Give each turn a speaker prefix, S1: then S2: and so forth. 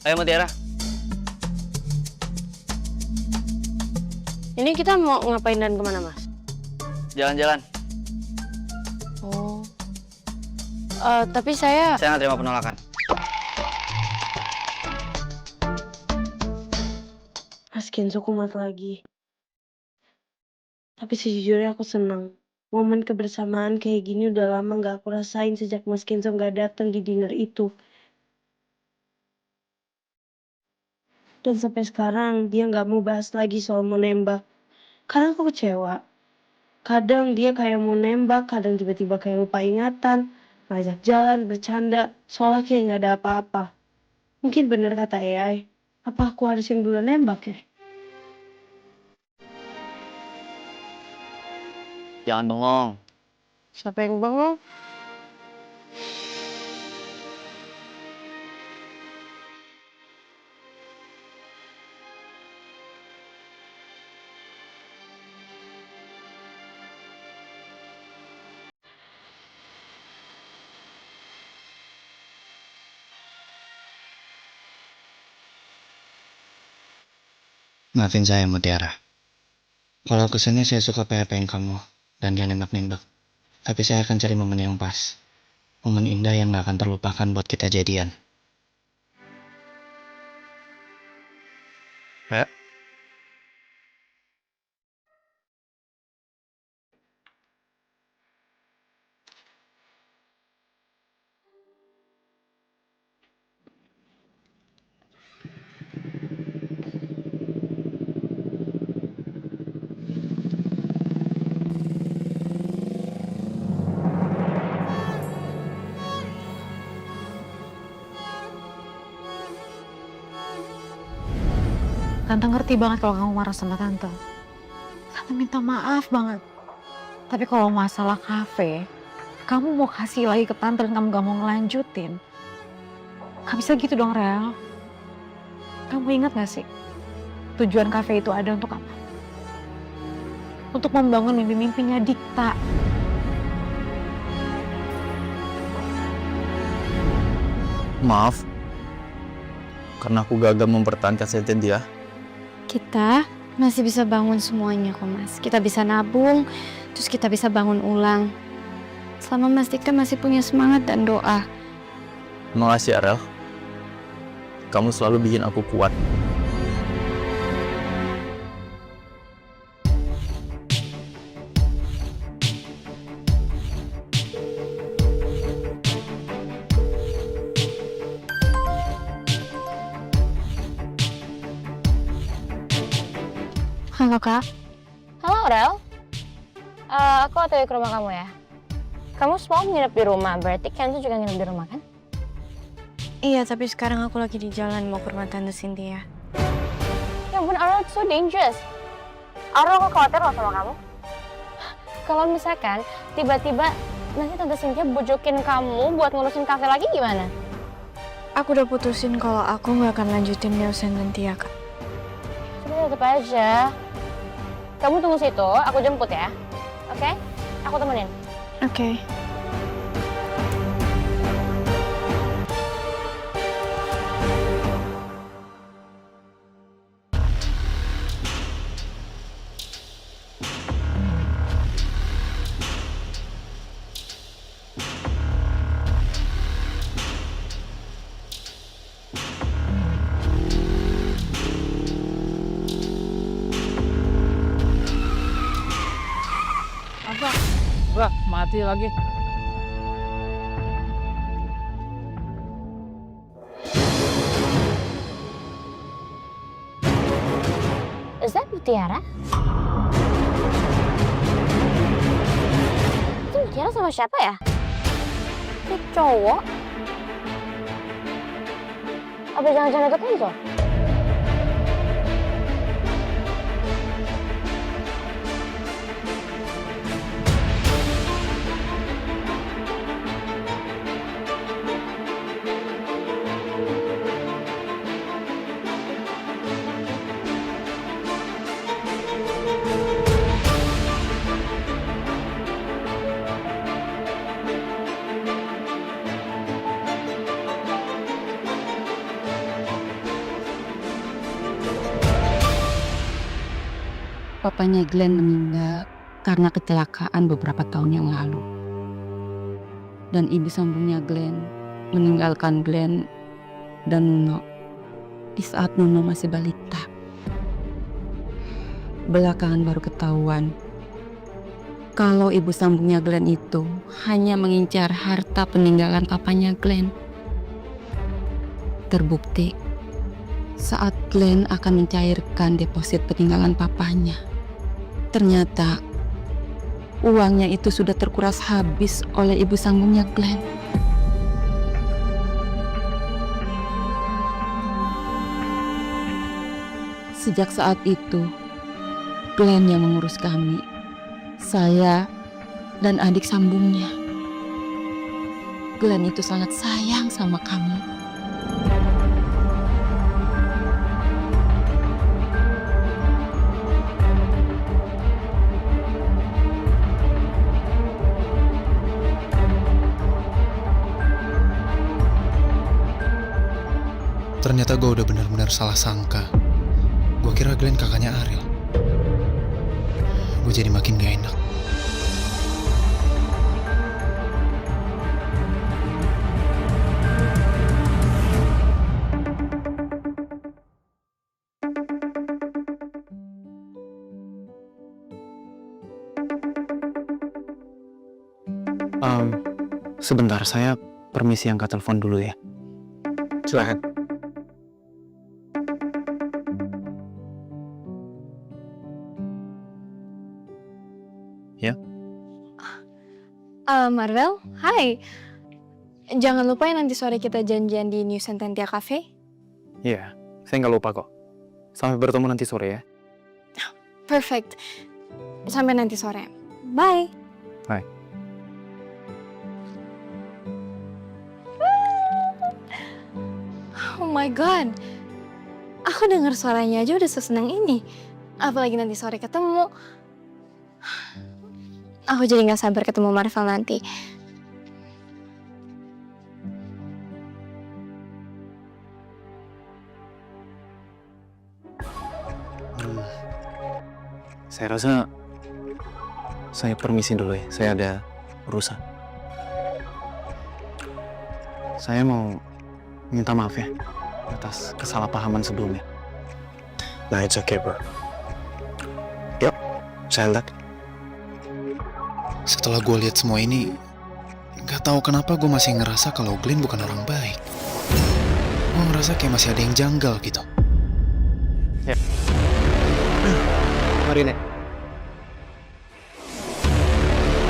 S1: Ayo Mutiara.
S2: Ini kita mau ngapain dan kemana, Mas?
S1: Jalan-jalan.
S2: Oh. Tapi saya
S1: Saya nggak terima penolakan.
S2: Mas Kenzo kumat lagi. Tapi sejujurnya aku senang. Momen kebersamaan kayak gini udah lama gak aku rasain sejak Mas Kenzo gak datang di dinner itu. Dan sampai sekarang dia gak mau bahas lagi soal mau nembak. Karena aku kecewa. Kadang dia kayak mau nembak, kadang tiba-tiba kayak lupa ingatan. Ngajak jalan, bercanda, seolah kayak gak ada apa-apa. Mungkin bener kata AI. Apa aku harus yang dulu nembak ya?
S1: Jangan bengong.
S2: Siapa yang bengong?
S3: Maafin saya Mutiara. Kalau kesannya saya suka PHP-in kamu dan dia nembak-nembak. Tapi saya akan cari momen yang pas. Momen indah yang gak akan terlupakan buat kita jadian.
S1: Ya.
S4: Tante ngerti banget kalau kamu marah sama Tante. Tante minta maaf banget. Tapi kalau masalah kafe, kamu mau kasih lagi ke Tante dan kamu gak mau ngelanjutin. Gak bisa gitu dong, Rel. Kamu ingat gak sih? Tujuan kafe itu ada untuk apa? Untuk membangun mimpi-mimpinya Dikta.
S1: Maaf. Karena aku gagal mempertahankan Cynthia.
S5: Kita masih bisa bangun semuanya kok, Mas. Kita bisa nabung, terus kita bisa bangun ulang. Selama Mas Dika masih punya semangat dan doa.
S1: Makasih Arel. Kamu selalu bikin aku kuat.
S5: Halo, Kak.
S6: Halo Rel, aku OTW ke rumah kamu ya. Kamu semua nginep di rumah, berarti Kenzo juga nginep di rumah kan?
S5: Iya, tapi sekarang aku lagi di jalan mau ke rumah Tante Cynthia.
S6: Ya ampun Arel, it's so dangerous. Arel, aku khawatir loh sama kamu. Kalau misalkan tiba-tiba nanti Tante Cynthia bujukin kamu buat ngurusin kafe lagi gimana?
S5: Aku udah putusin kalau aku nggak akan lanjutin Nelson dan Tia, Kak.
S6: Tapi tetep aja. Kamu tunggu situ, aku jemput ya. Oke? Aku temenin.
S5: Oke.
S7: Wah, mati lagi.
S6: Is that Mutiara? Itu Mutiara sama siapa ya? Itu cowok? Apa jangan-jangan itu Kenzo?
S8: Papanya Glenn meninggal karena kecelakaan beberapa tahun yang lalu. Dan ibu sambungnya Glenn meninggalkan Glenn dan Nuno di saat Nuno masih balita. Belakangan baru ketahuan kalau ibu sambungnya Glenn itu hanya mengincar harta peninggalan papanya Glenn. Terbukti saat Glenn akan mencairkan deposit peninggalan papanya, ternyata uangnya itu sudah terkuras habis oleh ibu sambungnya Glenn. Sejak saat itu, Glenn yang mengurus kami, saya dan adik sambungnya. Glenn itu sangat sayang sama kami.
S3: Ternyata gue udah benar-benar salah sangka. Gue kira Glenn kakaknya Ariel. Gue jadi makin gak enak.
S9: Sebentar, saya permisi angkat telepon dulu ya.
S3: Silakan.
S5: Marvel, hai. Jangan lupa ya nanti sore kita janjian di New Sententia Cafe.
S9: Iya, saya nggak lupa kok. Sampai bertemu nanti sore ya.
S5: Perfect. Sampai nanti sore. Bye.
S9: Bye.
S5: Oh my god. Aku dengar suaranya aja udah sesenang ini. Apalagi nanti sore ketemu. Aku jadi gak sabar ketemu Marvel nanti.
S9: Saya rasa saya permisi dulu ya. Saya ada urusan. Saya mau minta maaf ya atas kesalahpahaman sebelumnya.
S3: Nah, it's okay, bro. Yuk, saya lihat. Setelah gue lihat semua ini, gak tahu kenapa gue masih ngerasa kalau Glenn bukan orang baik. Gue ngerasa kayak masih ada yang janggal gitu.
S9: Mari, Nek.